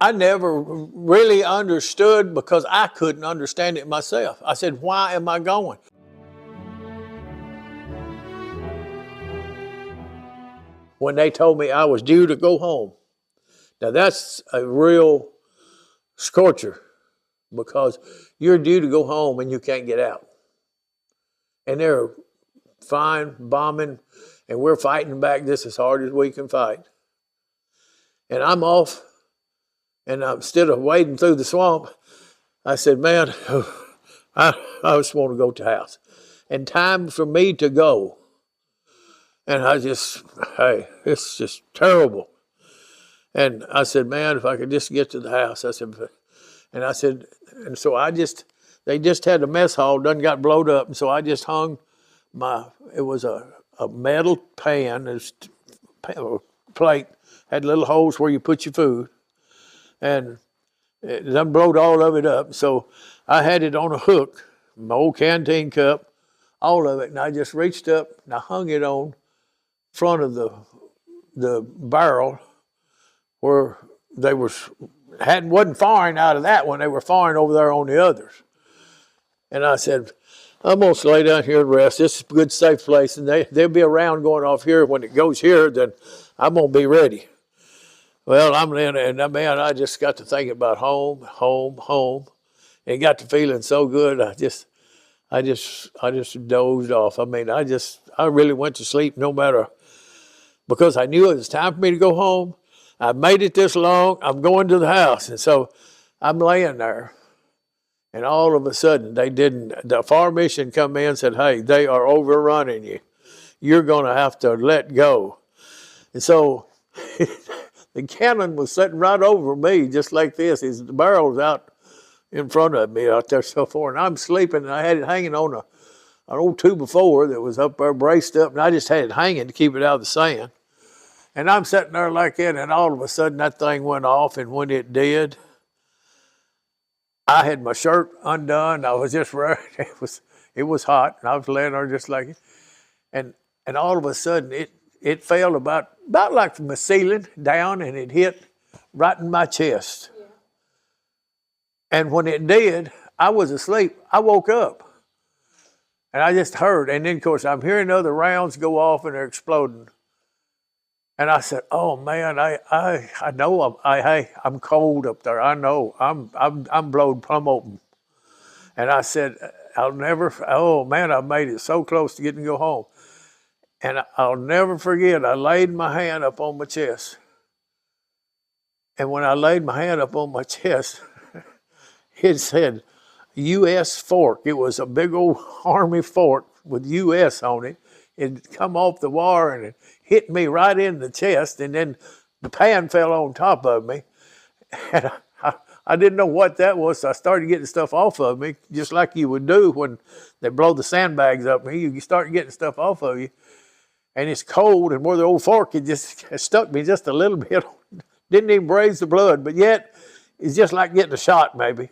I never really understood because I couldn't understand it myself. I said, why am I going? When they told me I was due to go home, now that's a real scorcher because you're due to go home and you can't get out. And they're fine, bombing, and we're fighting back just as hard as we can fight. And I'm off, and instead of wading through the swamp, I said, man, I just want to go to the house. And time for me to go. And I just, hey, it's just terrible. And I said, man, if I could just get to the house. I said, and so they just had the mess hall done got blowed up. And so I just hung it was a metal pan, plate, had little holes where you put your food. And it done blowed all of it up. So I had it on a hook, my old canteen cup, all of it. And I just reached up and I hung it on front of the barrel where they wasn't firing out of that one. They were firing over there on the others. And I said, I'm going to lay down here and rest. This is a good, safe place. And they'll be around going off here. When it goes here, then I'm going to be ready. Well, I'm in, and man, I just got to thinking about home, home, home. And got to feeling so good. I just dozed off. I mean, I really went to sleep no matter, because I knew it was time for me to go home. I made it this long. I'm going to the house. And so I'm laying there. And all of a sudden, the fire mission come in and said, hey, they are overrunning you. You're going to have to let go. And so the cannon was sitting right over me, just like this. The barrel was out in front of me out there so far. And I'm sleeping, and I had it hanging on an old 2x4 that was up there braced up, and I just had it hanging to keep it out of the sand. And I'm sitting there like that, and all of a sudden that thing went off, and when it did, I had my shirt undone. I was just ready. It was hot, and I was laying there just like it. And all of a sudden it fell about like from the ceiling down, and it hit right in my chest. Yeah. And when it did, I was asleep. I woke up, and I just heard. And then, of course, I'm hearing other rounds go off, and they're exploding. And I said, "Oh man, I know I'm cold up there. I know I'm blowed plumb open." And I said, "Oh man, I made it so close to getting to go home." And I'll never forget. I laid my hand up on my chest, and when I laid my hand up on my chest, it said U.S. fork. It was a big old Army fork with U.S. on it. It come off the wire and it hit me right in the chest, and then the pan fell on top of me. And I didn't know what that was, so I started getting stuff off of me, just like you would do when they blow the sandbags up me. You start getting stuff off of you, and it's cold, and where the old fork, it stuck me just a little bit. Didn't even raise the blood, but yet it's just like getting a shot maybe.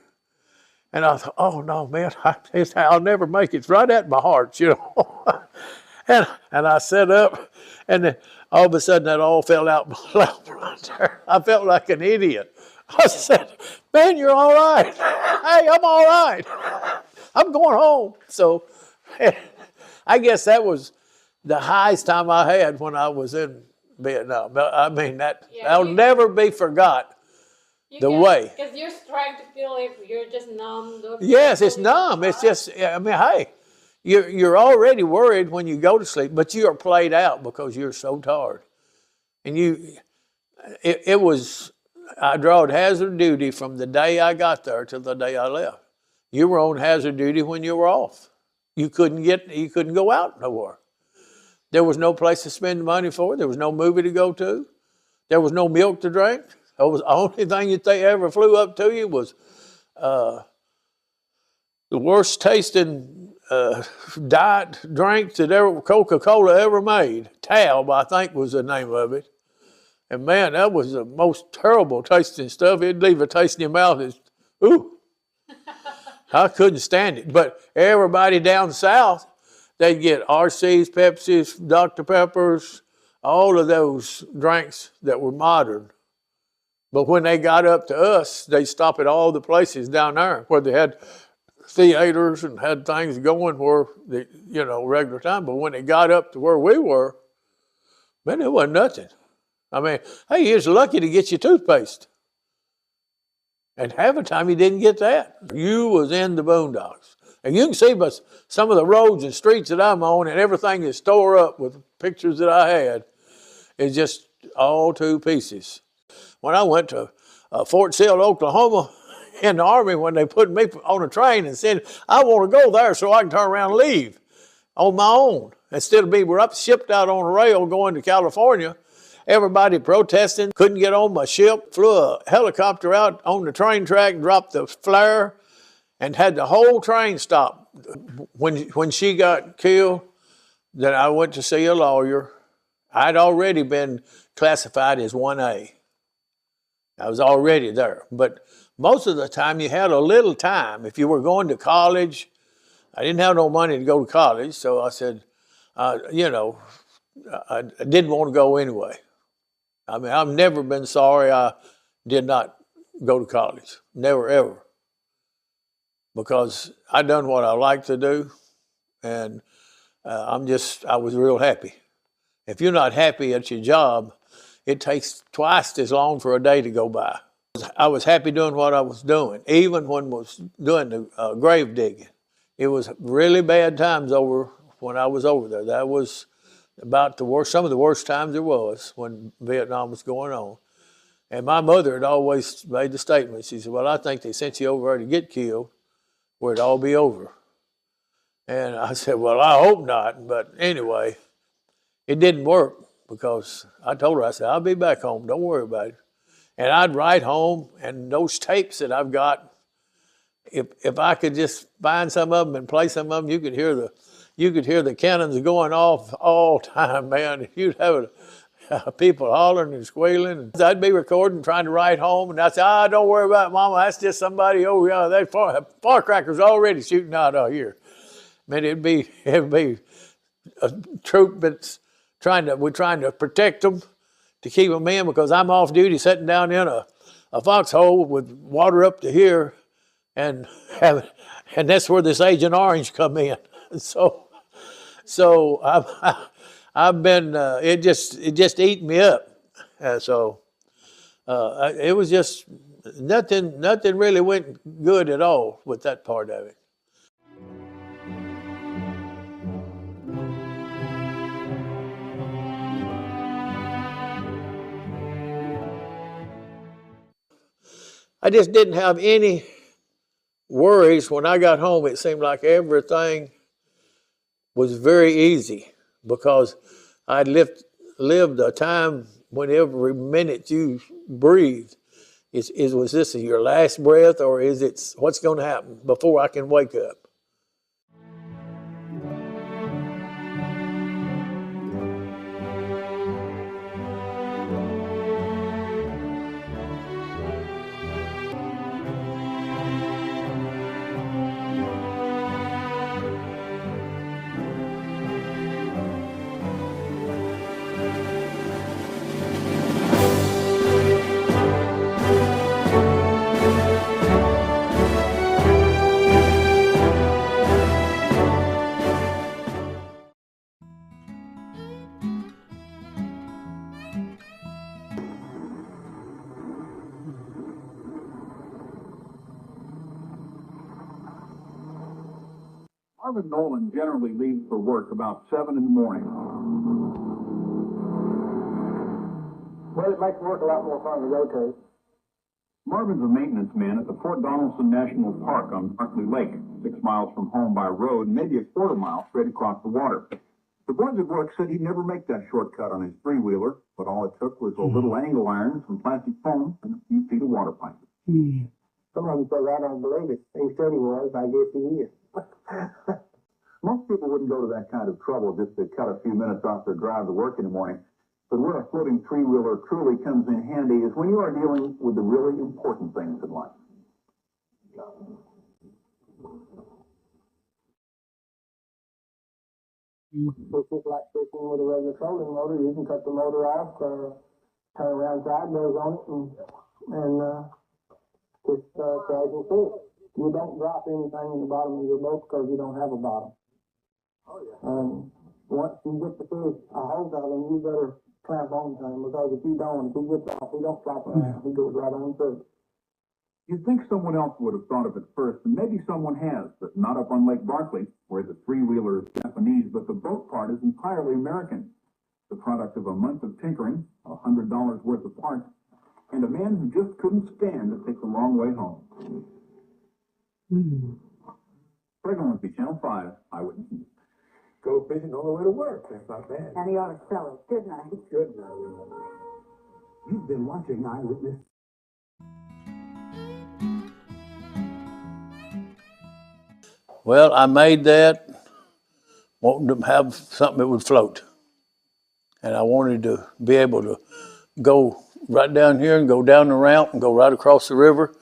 And I thought, oh no, man, I'll never make it. It's right at my heart, you know. And I sat up, and then all of a sudden that all fell out my lap right there. I felt like an idiot. I said, man, you're all right. Hey, I'm all right. I'm going home. So I guess that was the highest time I had when I was in Vietnam. I mean, that'll never be forgot. Way. Because you're trying to feel it, you're just numb. Yes, it's numb. It's just, I mean, hey. You're already worried when you go to sleep, but you are played out because you're so tired. And I drawed hazard duty from the day I got there till the day I left. You were on hazard duty when you were off. You couldn't go out nowhere. There was no place to spend money for. There was no movie to go to. There was no milk to drink. That was the only thing that they ever flew up to you was the worst tasting diet drink that Coca-Cola ever made. Tab, I think, was the name of it. And man, that was the most terrible tasting stuff. It'd leave a taste in your mouth. Ooh. I couldn't stand it. But everybody down south, they'd get RCs, Pepsis, Dr. Peppers, all of those drinks that were modern. But when they got up to us, they stopped at all the places down there where they had theaters and had things going where the regular time. But when they got up to where we were, man, it wasn't nothing. I mean, hey, he was lucky to get your toothpaste. And half the time you didn't get that. You was in the boondocks. And you can see by some of the roads and streets that I'm on, and everything is tore up with pictures that I had. It's just all to pieces. When I went to Fort Sill, Oklahoma, in the Army, when they put me on a train and said, I want to go there so I can turn around and leave on my own. Instead of being shipped out on a rail going to California, everybody protesting, couldn't get on my ship, flew a helicopter out on the train track and dropped the flare and had the whole train stop. When she got killed, then I went to see a lawyer. I'd already been classified as 1A. I was already there. But most of the time you had a little time. If you were going to college, I didn't have no money to go to college, so I said, I didn't want to go anyway. I mean, I've never been sorry I did not go to college. Never, ever. Because I done what I like to do, and I was real happy. If you're not happy at your job, it takes twice as long for a day to go by. I was happy doing what I was doing, even when I was doing the grave digging. It was really bad times when I was over there. That was about some of the worst times there was when Vietnam was going on. And my mother had always made the statement. She said, well, I think they sent you over there to get killed, where it'd all be over. And I said, well, I hope not. But anyway, it didn't work because I told her, I said, I'll be back home. Don't worry about it. And I'd write home, and those tapes that I've got, if I could just find some of them and play some of them, you could hear the cannons going off all time, man. You'd have people hollering and squealing. And I'd be recording, trying to write home, and I'd say, don't worry about it, Mama. That's just somebody over here. They firecrackers already shooting out here. Man, it'd be a troop that's we're trying to protect them, to keep them in, because I'm off duty sitting down in a foxhole with water up to here, and that's where this Agent Orange come in. So I've been it just eating me up. It was just nothing really went good at all with that part of it. I just didn't have any worries. When I got home, it seemed like everything was very easy, because I'd lived a time when every minute you breathed was this your last breath, or is it what's going to happen before I can wake up? Marvin Nolin generally leaves for work about 7 in the morning. Well, it makes work a lot more fun to rotate. Marvin's a maintenance man at the Fort Donaldson National Park on Barkley Lake, 6 miles from home by road, maybe a quarter mile straight across the water. The boys at work said he'd never make that shortcut on his three-wheeler, but all it took was a little angle iron, some plastic foam, and a few feet of water pipe. Some of them say, I don't believe it. He said he was. I guess he is. Most people wouldn't go to that kind of trouble just to cut a few minutes off their drive to work in the morning. But where a floating three-wheeler truly comes in handy is when you are dealing with the really important things in life. It's just like fishing with a regular trolling motor. You can cut the motor off, turn around sideways on it, and and just casual fish. You don't drop anything in the bottom of your boat because you don't have a bottom. And once you get the fish a hold of him, you better clamp on to him, because if you don't, if he gets off, he don't flop around. He goes right on through. You'd think someone else would have thought of it first, and maybe someone has, but not up on Lake Barkley, where the three-wheeler is Japanese, but the boat part is entirely American. The product of a month of tinkering, $100 worth of parts, and a man who just couldn't stand to take the long way home. Craig Owensby, Channel 5, Eyewitness News. Go fishing on the way to work. That's not bad. And he ought to sell it. Good night. Good night. You've been watching Eyewitness. Well, I made that wanting to have something that would float. And I wanted to be able to go right down here and go down the ramp and go right across the river,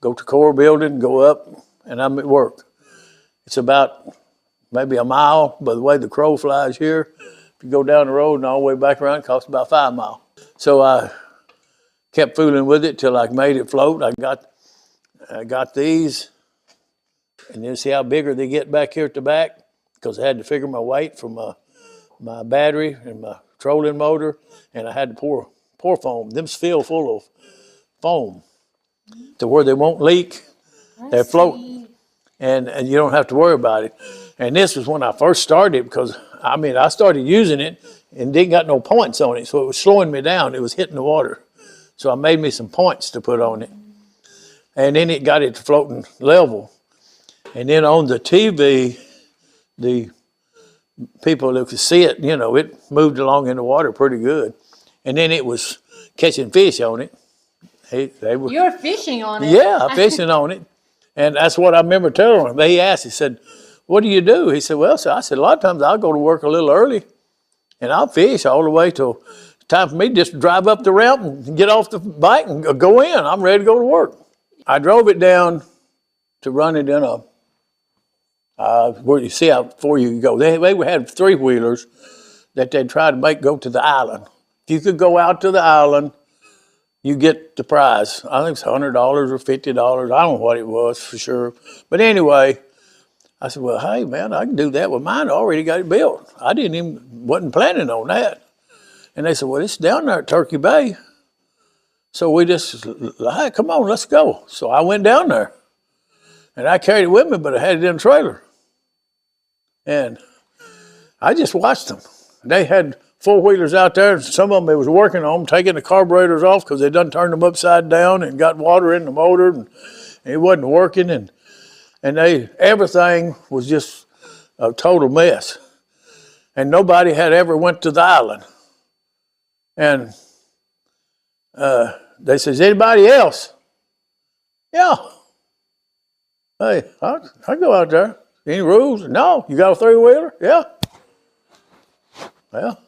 go to Core Building, go up, and I'm at work. It's about maybe a mile by the way the crow flies here. If you go down the road and all the way back around, it costs about 5 miles. So I kept fooling with it till I made it float. I got these, and then see how bigger they get back here at the back, because I had to figure my weight for my battery and my trolling motor, and I had to pour foam. Them's filled full of foam to where they won't leak. They float, and you don't have to worry about it. And this was when I first started, because I started using it and didn't got no points on it, so it was slowing me down. It was hitting the water, so I made me some points to put on it, and then it got it to floating level. And then on the TV, the people that could see it, it moved along in the water pretty good. And then it was catching fish on it. They were, You're fishing on it. yeah, fishing on it. And that's what I remember telling him. He asked, he said, "What do you do?" He said, "Well, so," I said, "a lot of times I'll go to work a little early and I'll fish all the way till it's time for me to just drive up the ramp and get off the bike and go in. I'm ready to go to work." I drove it down to run it in where you see how before you go. They had 3-wheelers that they tried to make go to the island. If you could go out to the island, you get the prize. I think it's $100 or $50. I don't know what it was for sure. But anyway, I said, "Well, hey man, I can do that with mine. I already got it built. I wasn't planning on that." And they said, "Well, it's down there at Turkey Bay." So we just, "Hey, come on, let's go." So I went down there. And I carried it with me, but I had it in a trailer. And I just watched them. They had 4-wheelers out there, and some of them they was working on them, taking the carburetors off because they done turned them upside down and got water in the motor, and it wasn't working. And everything was just a total mess. And nobody had ever went to the island. And they says, "Anybody else?" "Yeah. Hey, I go out there. Any rules?" "No." "You got a 3-wheeler?" "Yeah." "Well,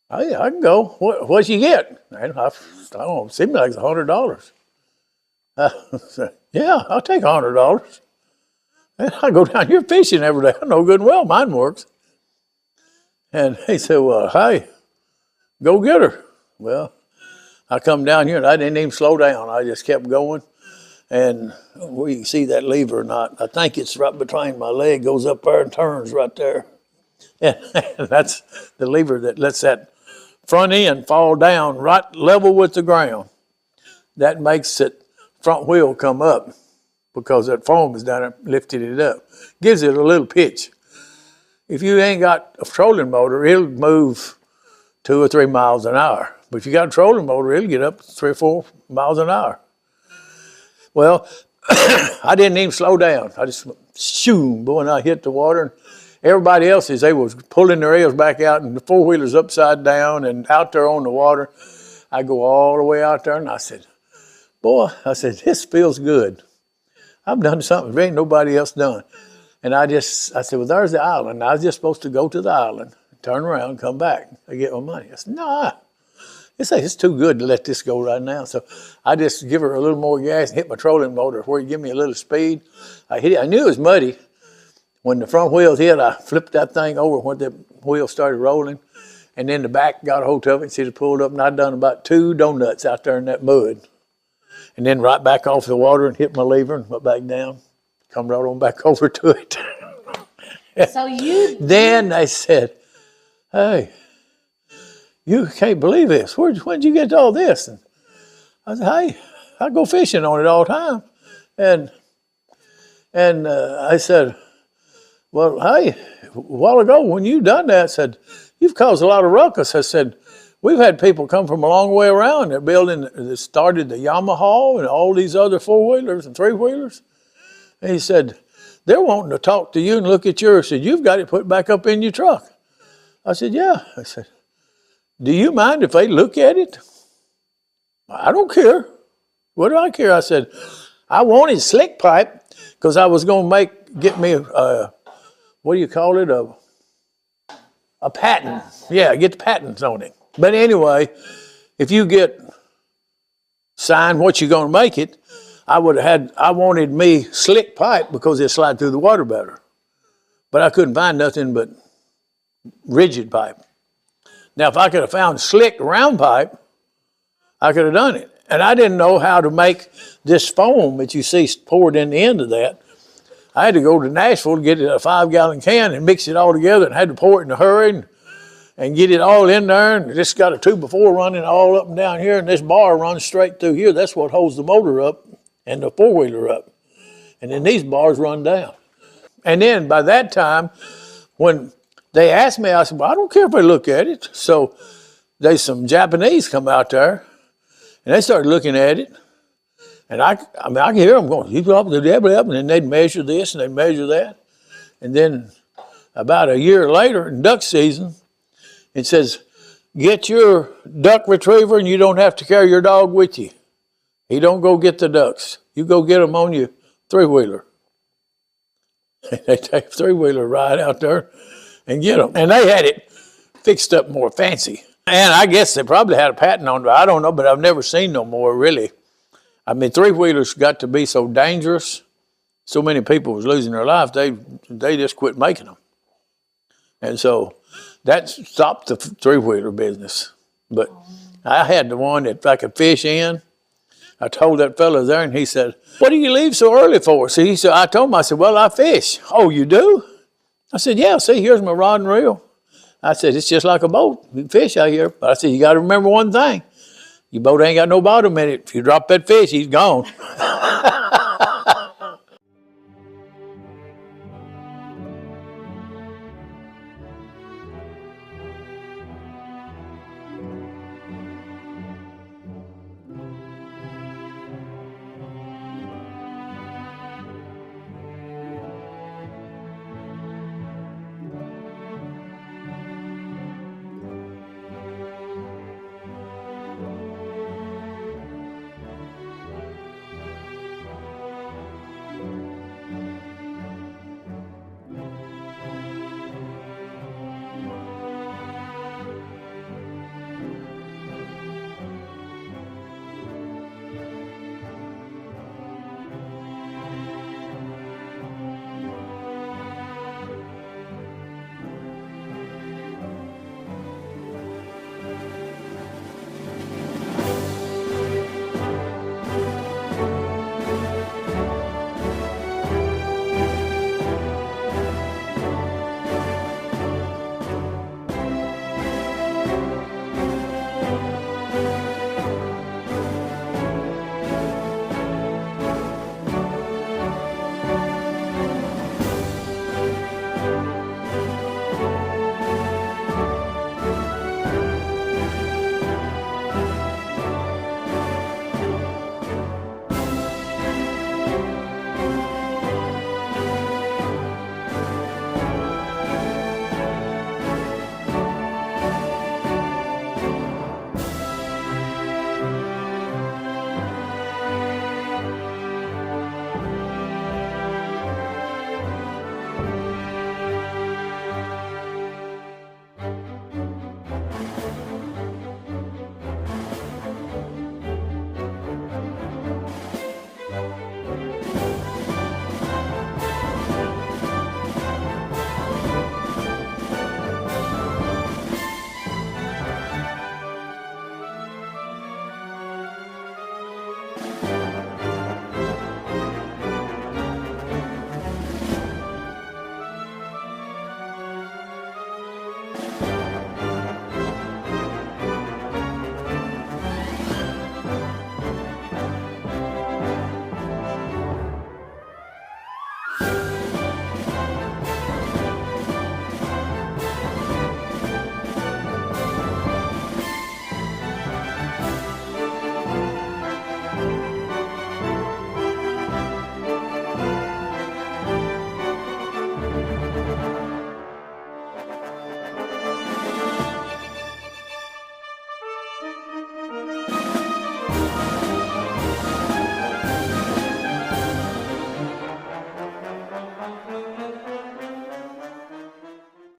I can go. What'd you get?" "I don't know, it seemed like it's $100. "Yeah, I'll take $100. And I go down here fishing every day. I know good and well mine works." And he said, "Well, hey, go get her." Well, I come down here and I didn't even slow down. I just kept going. And where you can see that lever or not, I think it's right between my leg, goes up there and turns right there. And that's the lever that lets that front end fall down right level with the ground. That makes it front wheel come up because that foam is down there lifting it up. Gives it a little pitch. If you ain't got a trolling motor, it'll move 2 or 3 miles an hour. But if you got a trolling motor, it'll get up 3 or 4 miles an hour. Well, I didn't even slow down. I just shoom, boy, and I hit the water. Everybody else they was pulling their ears back out, and the 4-wheeler's upside down and out there on the water. I go all the way out there, and I said, "Boy," I said, "this feels good. I've done something there ain't nobody else done." And I said, "Well, there's the island. I was just supposed to go to the island, turn around, come back, and get my money." I said, "Nah. It's too good to let this go right now." So I just give her a little more gas and hit my trolling motor where you give me a little speed. I hit it. I knew it was muddy. When the front wheels hit, I flipped that thing over when the wheel started rolling. And then the back got a hold of it and she just pulled up, and I'd done about 2 donuts out there in that mud. and then right back off the water and hit my lever and went back down. Come right on back over to it. So you Then they said, hey, you can't believe this. Where'd you get all this? And I said, hey, I go fishing on it all the time. And I said, well, hey, a while ago when you done that, I said, you've caused a lot of ruckus. I said, we've had people come from a long way around. They're building, that started the Yamaha and all these other four-wheelers and three-wheelers. And he said, they're wanting to talk to you and look at yours. He said, you've got it put back up in your truck. I said, yeah. I said, do you mind if they look at it? I don't care. What do I care? I said, I wanted slick pipe because I was going to get me what do you call it? A patent. Yeah, get the patents on it. But anyway, if you get signed what you're going to make it, I wanted me slick pipe because it slide through the water better. But I couldn't find nothing but rigid pipe. Now, if I could have found slick round pipe, I could have done it. And I didn't know how to make this foam that you see poured in the end of that. I had to go to Nashville to get a 5-gallon can and mix it all together and had to pour it in a hurry and get it all in there. And just got a 2x4 running all up and down here, and this bar runs straight through here. That's what holds the motor up and the four-wheeler up. And then these bars run down. And then by that time, when they asked me, I said, well, I don't care if they look at it. So there's some Japanese come out there, and they started looking at it. And I can hear them going, you go up, and then they'd measure this and they'd measure that. And then about a year later, in duck season, it says, get your duck retriever and you don't have to carry your dog with you. He don't go get the ducks. You go get them on your three-wheeler. They take a three-wheeler ride out there and get them. And they had it fixed up more fancy. And I guess they probably had a patent on it. I don't know, but I've never seen no more, really. I mean, three-wheelers got to be so dangerous. So many people was losing their life, they just quit making them. And so that stopped the three-wheeler business. But I had the one that I could fish in. I told that fellow there, and he said, what do you leave so early for? So he said, I told him, I said, well, I fish. Oh, you do? I said, yeah, see, here's my rod and reel. I said, it's just like a boat. You can fish out here. But I said, you got to remember one thing. Your boat ain't got no bottom in it. If you drop that fish, he's gone.